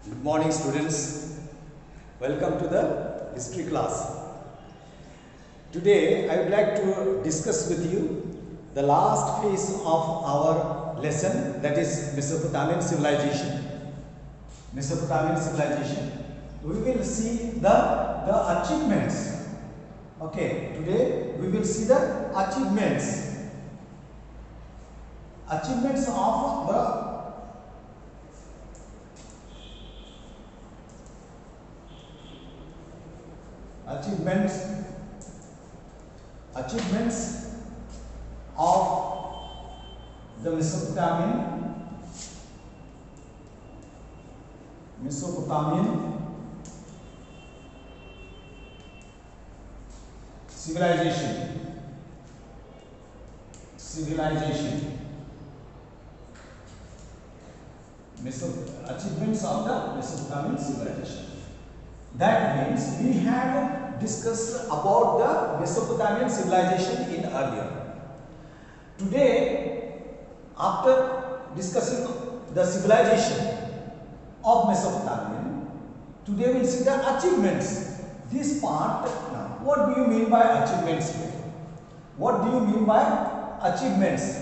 Good morning, students. Welcome to the history class. Today I would like to discuss with you the last phase of our lesson, that is Mesopotamian civilization. Mesopotamian civilization. We will see the achievements. Okay, today we will see the achievements of the achievements of the Mesopotamian civilization. Achievements of the Mesopotamian civilization. That means we have discussed about the Mesopotamian civilization in earlier. Today, after discussing the civilization of Mesopotamian, today we will see the achievements. This part, now, what do you mean by achievements here? What do you mean by achievements?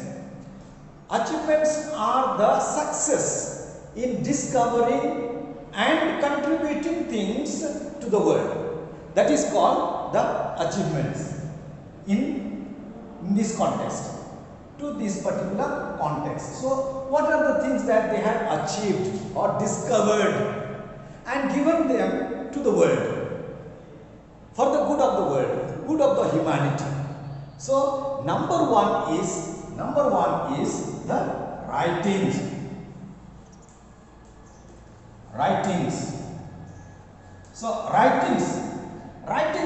Achievements are the success in discovering and contributing things to the world. That is called the achievements in this context, to this particular context. So, what are the things that they have achieved or discovered and given them to the world for the good of the world, good of the humanity? So, number one is the writings. So, writing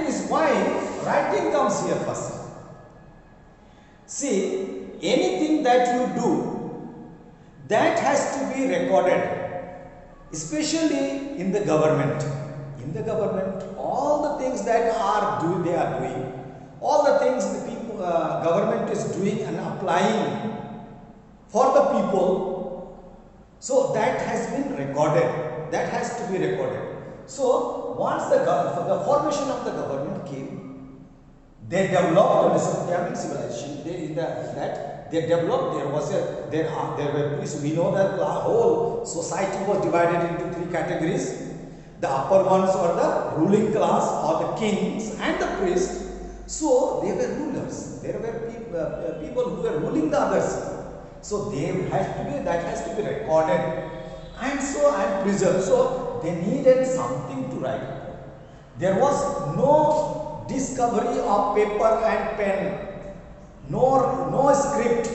is why writing comes here first. See, anything that you do, that has to be recorded, especially in the government. In the government, all the things that they are doing, all the things the people, government is doing and applying for the people, so that has been recorded. That has to be recorded. So, once the formation of the government came, they developed the Mesopotamian civilization. They developed. There were priests. We know that the whole society was divided into three categories. The upper ones were the ruling class, or the kings, and the priests. So they were rulers. There were people who were ruling the others. So that has to be recorded and preserved. So they needed something to write about. There was no discovery of paper and pen, no script.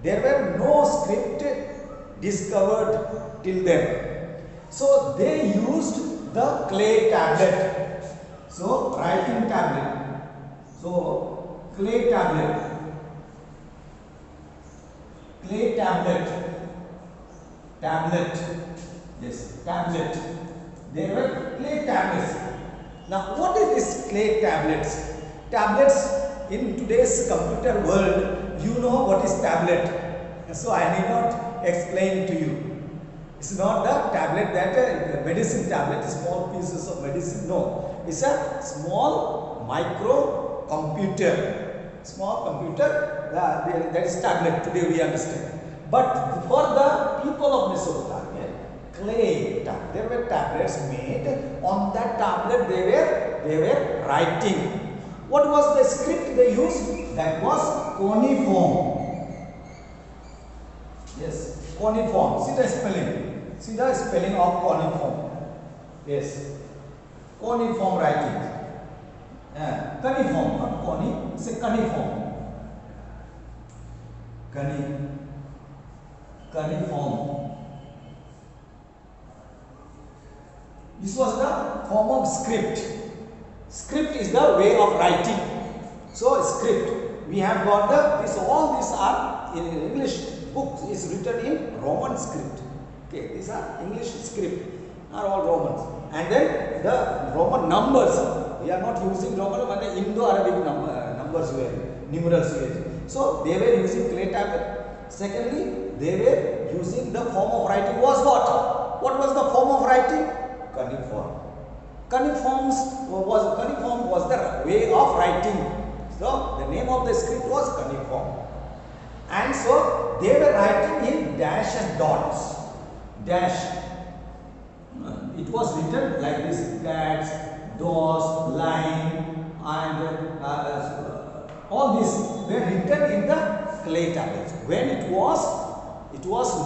There were no script discovered till then. So they used the clay tablet. So writing tablet. So clay tablet. Yes, tablet. There were clay tablets. Now, what is this clay tablets? Tablets, in today's computer world, you know what is tablet. So, I need not explain to you. It's not the tablet that medicine tablet, small pieces of medicine. No, it's a small micro computer. Small computer, that is tablet. Today we understand. But for the people of Mesopotamia, clay tablet. There were tablets made. On that tablet, they were writing. What was the script they used? That was cuneiform. Yes, cuneiform. See the spelling. See the spelling of cuneiform. Yes, cuneiform writing. Cuneiform, not cunei. It's a cuneiform. Cuneiform. This was the form of script. Script is the way of writing. So script. We have got all these are in English books is written in Roman script. Okay, these are English script. Are all Romans. And then the Roman numbers. We are not using Roman, but the Indo-Arabic numbers were numerals were. So they were using clay tablet. Secondly, they were using the form of writing was what? what was the form of writing? Cuneiform. Cuneiform was the way of writing. So the name of the script was cuneiform. And so they were writing in dash and dots. Dash. It was written like this: dash, dots, line, and all these were written in the clay tablets. When it was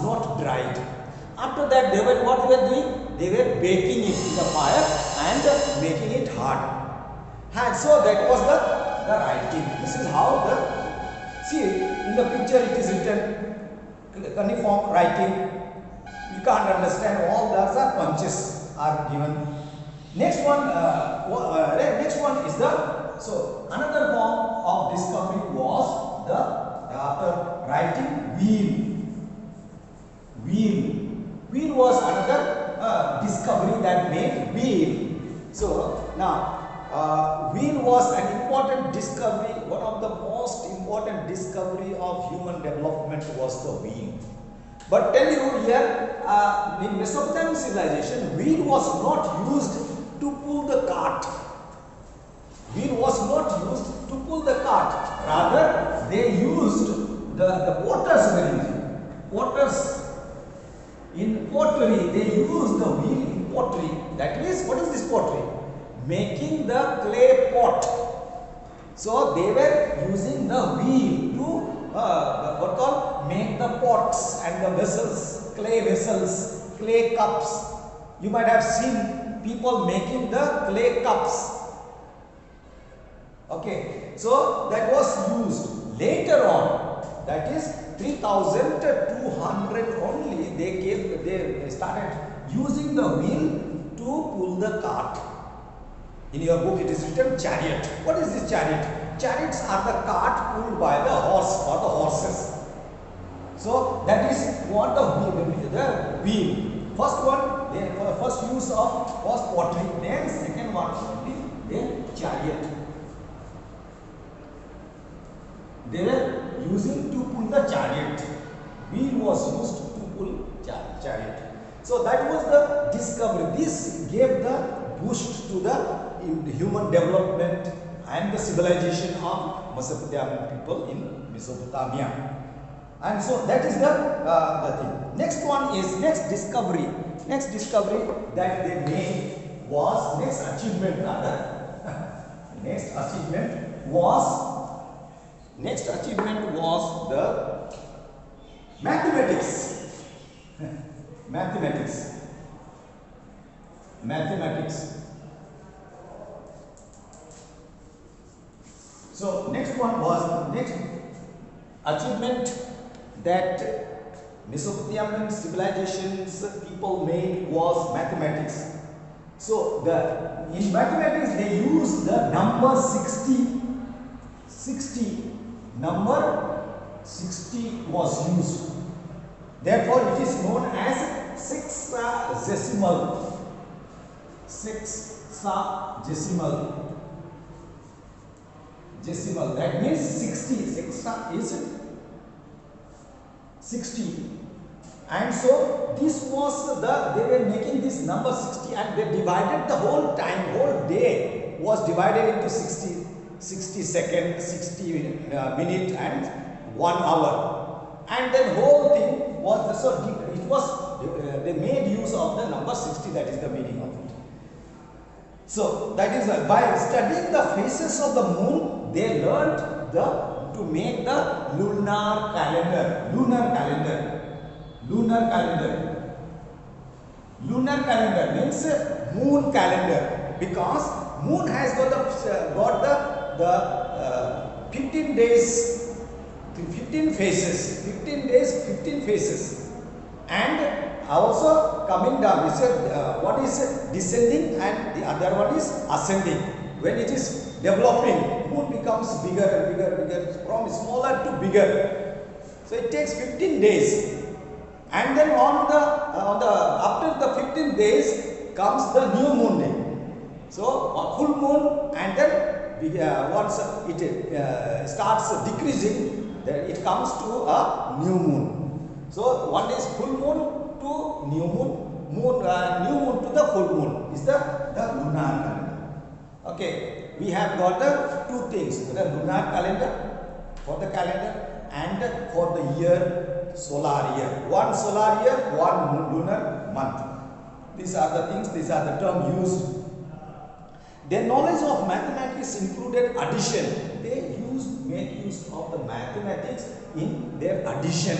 not dried. After that, they were what they were doing? They were baking it in the fire and making it hard. And so that was the writing. This is how see in the picture it is written cuneiform writing. You can't understand, all those are punches are given. Next one is another form of discovery was the after writing wheel was another discovery that made wheel. So now wheel was an important discovery. One of the most important discovery of human development was the wheel. But tell you here, in Mesopotamian civilization, wheel was not used to pull the cart. Wheel was not used to pull the cart. Rather, they used the potters. In pottery, they used the wheel in pottery. That means, what is this pottery? Making the clay pot. So they were using the wheel to make the pots and the vessels, clay cups. You might have seen people making the clay cups. Okay, so that was used later on. That is 3200 only. They started using the wheel to pull the cart. In your book, it is written chariot. What is this chariot? Chariots are the cart pulled by the horse or the horses. So that is what the wheel. First one, first use of was pottery. Then second one only, then chariot. They were using to pull the chariot. Wheel was used to pull chariot. So that was the discovery. This gave the boost to the human development and the civilization of Mesopotamian people in Mesopotamia. And so that is the thing. Next one is next discovery that they made was next achievement was the mathematics. So next achievement that Mesopotamian civilizations people made was mathematics. So in mathematics they used the number 60. Number 60 was used. Therefore, it is known as sexagesimal. That means 60. Sexa is 60. And so this was they were making this number 60 and they divided the whole day was divided into 60 seconds, 60 minute and 1 hour. And then whole thing was, they made use of the number 60, that is the meaning of it. So that is by studying the phases of the moon, they learned to make the lunar calendar. Lunar calendar means moon calendar, because moon has got the 15 days, 15 phases, 15 days, 15 phases, and also coming down. You said what is descending and the other one is ascending. When it is developing, moon becomes bigger and bigger, from smaller to bigger. So it takes 15 days. And then after the 15 days comes the new moon day. So on full moon, and then once it starts decreasing, then it comes to a new moon. So one is full moon to new moon, new moon to the full moon is the lunar calendar. Okay, we have got the two things, the lunar calendar for the calendar and for the year, solar year. One solar year, one lunar month. These are the things, these are the terms used. Their knowledge of mathematics included addition. They make use of the mathematics in their addition,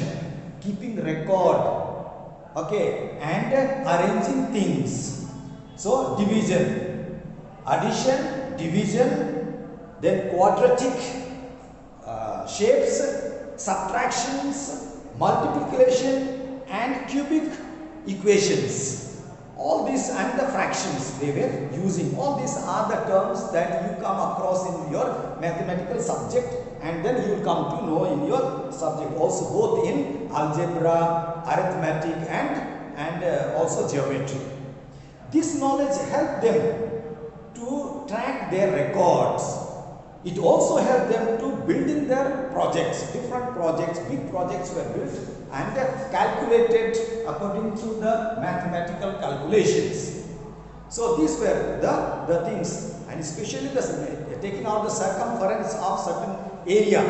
keeping record, okay, and arranging things. So division, addition, division, then quadratic shapes, subtractions, multiplication and cubic equations. All these and the fractions they were using. All these are the terms that you come across in your mathematical subject, and then you will come to know in your subject also, both in algebra, arithmetic and also geometry. This knowledge helped them to track their records. It also helped them to building their projects. Different projects, big projects were built and calculated according to the mathematical calculations. So these were the things, and especially the taking out the circumference of certain area.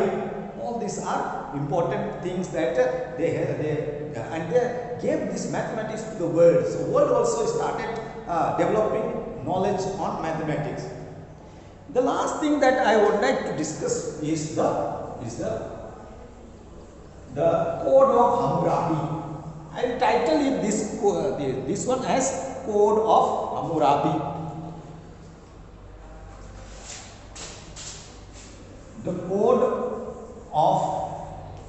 All these are important things that they gave this mathematics to the world. So world also started developing knowledge on mathematics. The last thing that I would like to discuss is the Code of Hammurabi. I will title it this one as Code of Hammurabi. The Code of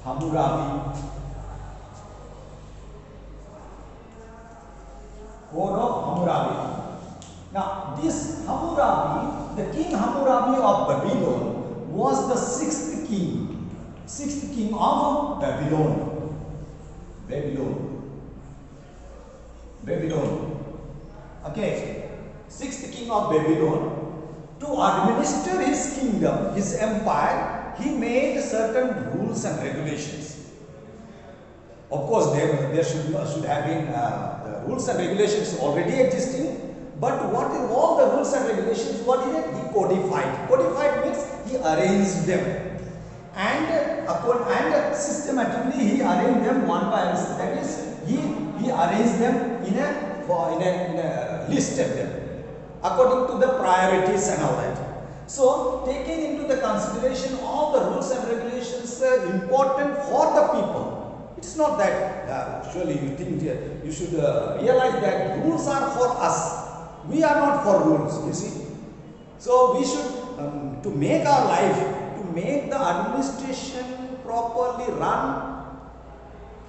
Hammurabi. Code of Hammurabi. Now, this Hammurabi, the king Hammurabi of Babylon, was the sixth king of Babylon. Okay, sixth king of Babylon. To administer his kingdom, his empire, he made certain rules and regulations. Of course, there should have been the rules and regulations already existing. But what is all the rules and regulations? What is it? He codified. Codified means he arranged them, and systematically he arranged them one by one. That is, he arranged them in a listed them according to the priorities and all that. So, taking into the consideration all the rules and regulations important for the people. It's not that surely you think you should realize that rules are for us. We are not for rules, you see. So we should, to make our life, to make the administration properly run,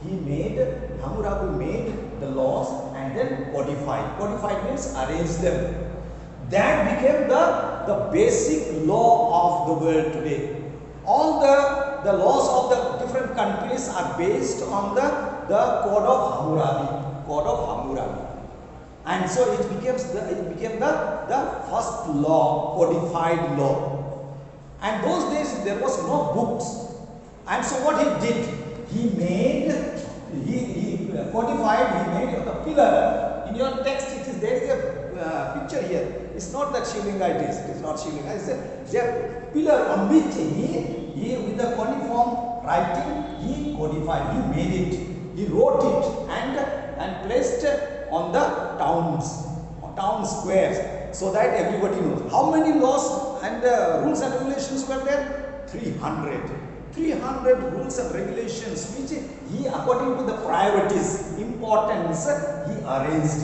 Hammurabi made the laws and then codified. Codified means arrange them. That became the basic law of the world today. All the laws of the different countries are based on the Code of Hammurabi. Code of Hammurabi. And so it became the first law, codified law. And those days there was no books. And so what he did, he codified, he made the pillar. In your text there is a picture here. It's not that Shilinga it is not Shilinga. It's a pillar on which he with the cuneiform writing, he codified, he made it, he wrote it and placed on the town squares, so that everybody knows. How many laws and rules and regulations were there? 300 rules and regulations, which he, according to the priorities, importance, he arranged.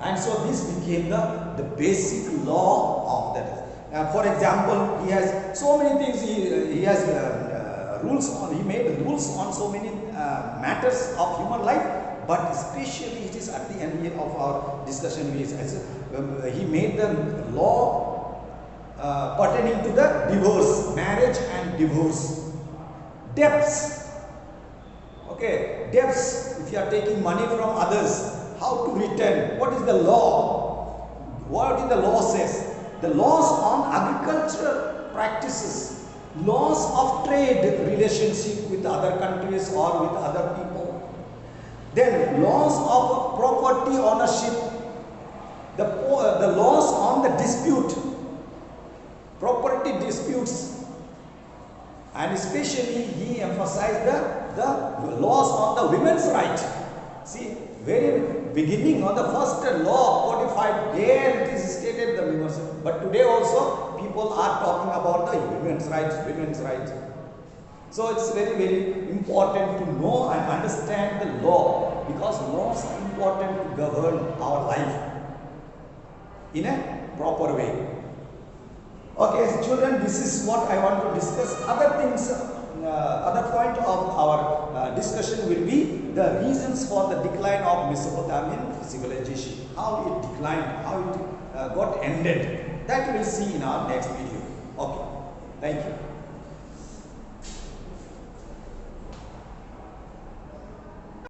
And so this became the basic law of that. For example, he has so many things. He has rules on. He made rules on so many matters of human life. But especially it is at the end of our discussion, he made the law pertaining to the divorce, marriage and divorce. Debts. Okay, debts. If you are taking money from others, how to return? What is the law? What is the law says? The laws on agricultural practices, laws of trade relationship with other countries or with other people. Then laws of property ownership, the laws on the dispute, property disputes, and especially he emphasized the laws on the women's right. See, very beginning on the first law codified, there it is stated the women's. But today also people are talking about the women's rights, women's rights. So it's very, very important to know and understand the law, because laws are important to govern our life in a proper way. Okay, children, this is what I want to discuss. Other things, other point of our discussion will be the reasons for the decline of Mesopotamian civilization. How it declined, how it got ended. That we will see in our next video. Okay, thank you.